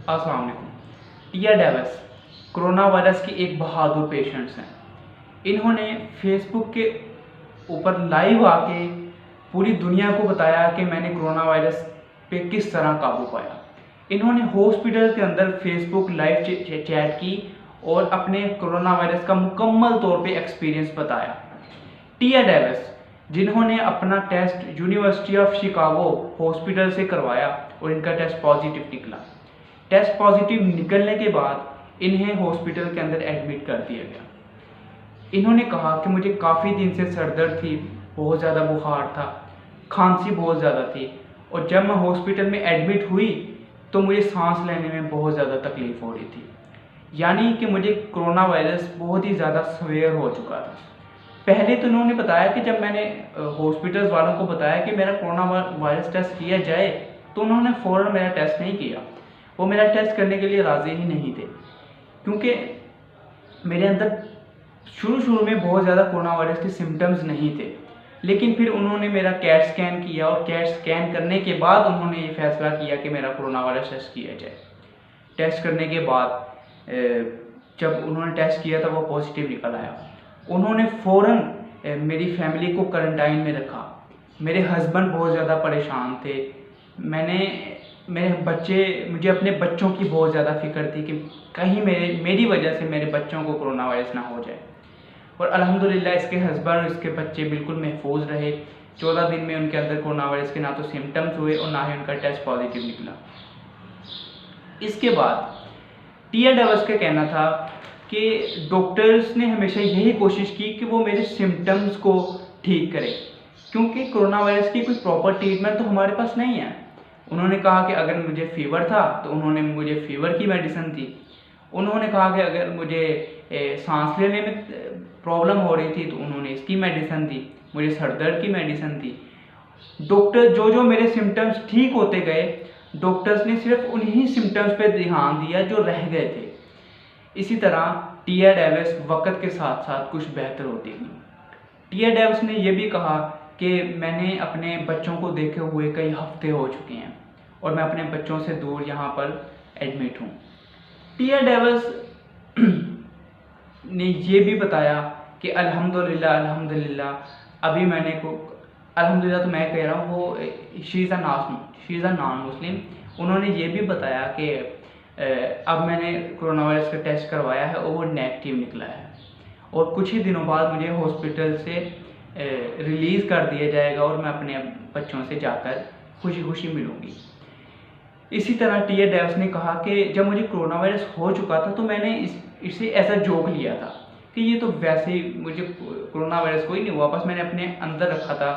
अस्सलाम वालेकुम। टिया Davis corona virus की एक बहादुर पेशेंट्स हैं। इन्होंने फेसबुक के ऊपर लाइव आके पूरी दुनिया को बताया कि मैंने कोरोना वायरस पे किस तरह काबू पाया। इन्होंने हॉस्पिटल के अंदर फेसबुक लाइव चैट की और अपने कोरोना वायरस का मुकम्मल तौर पे एक्सपीरियंस बताया। टिया डेविस जिन्होंने अपना test university of Chicago hospital से करवाया और इनका टेस्ट पॉजिटिव निकला। टेस्ट पॉजिटिव निकलने के बाद इन्हें हॉस्पिटल के अंदर एडमिट कर दिया गया। इन्होंने कहा कि मुझे काफ़ी दिन से सर दर्द थी, बहुत ज़्यादा बुखार था, खांसी बहुत ज़्यादा थी और जब मैं हॉस्पिटल में एडमिट हुई तो मुझे सांस लेने में बहुत ज़्यादा तकलीफ़ हो रही थी। यानी कि मुझे कोरोना वायरस बहुत ही ज़्यादा सवेयर हो चुका था। पहले तो उन्होंने बताया कि जब मैंने हॉस्पिटल्स वालों को बताया कि मेरा कोरोना वायरस टेस्ट किया जाए तो उन्होंने फ़ौरन मेरा टेस्ट नहीं किया। वो मेरा टेस्ट करने के लिए राज़ी ही नहीं थे, क्योंकि मेरे अंदर शुरू में बहुत ज़्यादा कोरोना वायरस के सिम्टम्स नहीं थे। लेकिन फिर उन्होंने मेरा कैट स्कैन किया और कैट स्कैन करने के बाद उन्होंने ये फैसला किया कि मेरा कोरोना वायरस टेस्ट किया जाए। टेस्ट करने के बाद जब उन्होंने टेस्ट किया था वो पॉजिटिव निकल आया। उन्होंने फ़ौरन मेरी फैमिली को क्वारंटाइन में रखा। मेरे हस्बैंड बहुत ज़्यादा परेशान थे। मुझे अपने बच्चों की बहुत ज़्यादा फ़िक्र थी कि कहीं मेरी वजह से मेरे बच्चों को कोरोना वायरस ना हो जाए। और अल्हम्दुलिल्लाह इसके हस्बैंड और इसके बच्चे बिल्कुल महफूज रहे। 14 दिन में उनके अंदर कोरोना वायरस के ना तो सिम्टम्स हुए और ना ही उनका टेस्ट पॉजिटिव निकला। इसके बाद टिया डेविस का कहना था कि डॉक्टर्स ने हमेशा यही कोशिश की कि वो मेरे सिम्टम्स को ठीक करें, क्योंकि कोरोना वायरस की कोई प्रॉपर ट्रीटमेंट तो हमारे पास नहीं है। उन्होंने कहा कि अगर मुझे फ़ीवर था तो उन्होंने मुझे फ़ीवर की मेडिसिन दी। उन्होंने कहा कि अगर मुझे सांस लेने में प्रॉब्लम हो रही थी तो उन्होंने इसकी मेडिसिन दी, मुझे सर दर्द की मेडिसिन दी। डॉक्टर जो मेरे सिम्टम्स ठीक होते गए, डॉक्टर्स ने सिर्फ उन्हीं सिम्टम्स पे ध्यान दिया जो रह गए थे। इसी तरह टिया डेविस वक्त के साथ साथ कुछ बेहतर होती गई। टिया डेविस ने यह भी कहा कि मैंने अपने बच्चों को देखे हुए कई हफ्ते हो चुके हैं और मैं अपने बच्चों से दूर यहाँ पर एडमिट हूँ। टिया डेविस ने यह भी बताया कि अल्हम्दुलिल्लाह अभी अल्हम्दुलिल्लाह तो मैं कह रहा हूँ, वो she is a non Muslim. उन्होंने ये भी बताया कि अब मैंने कोरोना वायरस का टेस्ट करवाया है और वो नेगेटिव निकला है और कुछ ही दिनों बाद मुझे हॉस्पिटल से रिलीज़ कर दिया जाएगा और मैं अपने बच्चों से जाकर खुशी खुशी मिलूँगी। इसी तरह टिया डेविस ने कहा कि जब मुझे कोरोना वायरस हो चुका था तो मैंने इसे ऐसा जोक लिया था कि ये तो वैसे ही मुझे कोरोना वायरस कोई नहीं हुआ, बस मैंने अपने अंदर रखा था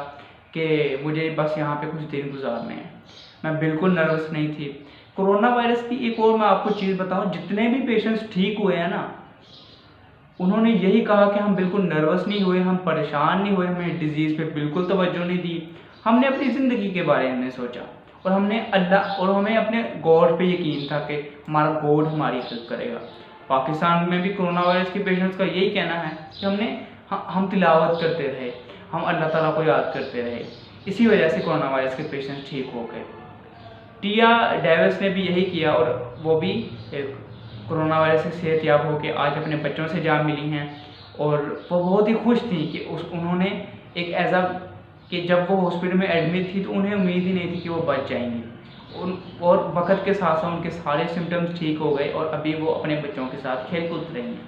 कि मुझे बस यहाँ पे कुछ दिन गुजारने हैं। मैं बिल्कुल नर्वस नहीं थी। कोरोना वायरस की एक और मैं आपको चीज़ बताऊँ, जितने भी पेशेंट्स ठीक हुए हैं ना, उन्होंने यही कहा कि हम बिल्कुल नर्वस नहीं हुए, हम परेशान नहीं हुए, हमें डिज़ीज़ पे बिल्कुल तवज्जो नहीं दी। हमने अपनी ज़िंदगी के बारे में सोचा और हमें अपने गॉड पे यकीन था कि हमारा गॉड हमारी हेल्प करेगा। पाकिस्तान में भी कोरोना वायरस के पेशेंट्स का यही कहना है कि हम तिलावत करते रहे, हम अल्लाह ताला को याद करते रहे, इसी वजह से कोरोना वायरस के पेशेंट्स ठीक हो गए। टिया डेविस ने भी यही किया और वो भी कोरोना वायरस से सेहतयाब होकर आज अपने बच्चों से जा मिली हैं और वो बहुत ही खुश थी कि उन्होंने कि जब वो हॉस्पिटल में एडमिट थी तो उन्हें उम्मीद ही नहीं थी कि वो बच जाएंगी और वक्त के साथ साथ उनके सारे सिम्टम्स ठीक हो गए और अभी वो अपने बच्चों के साथ खेल कूद रही हैं।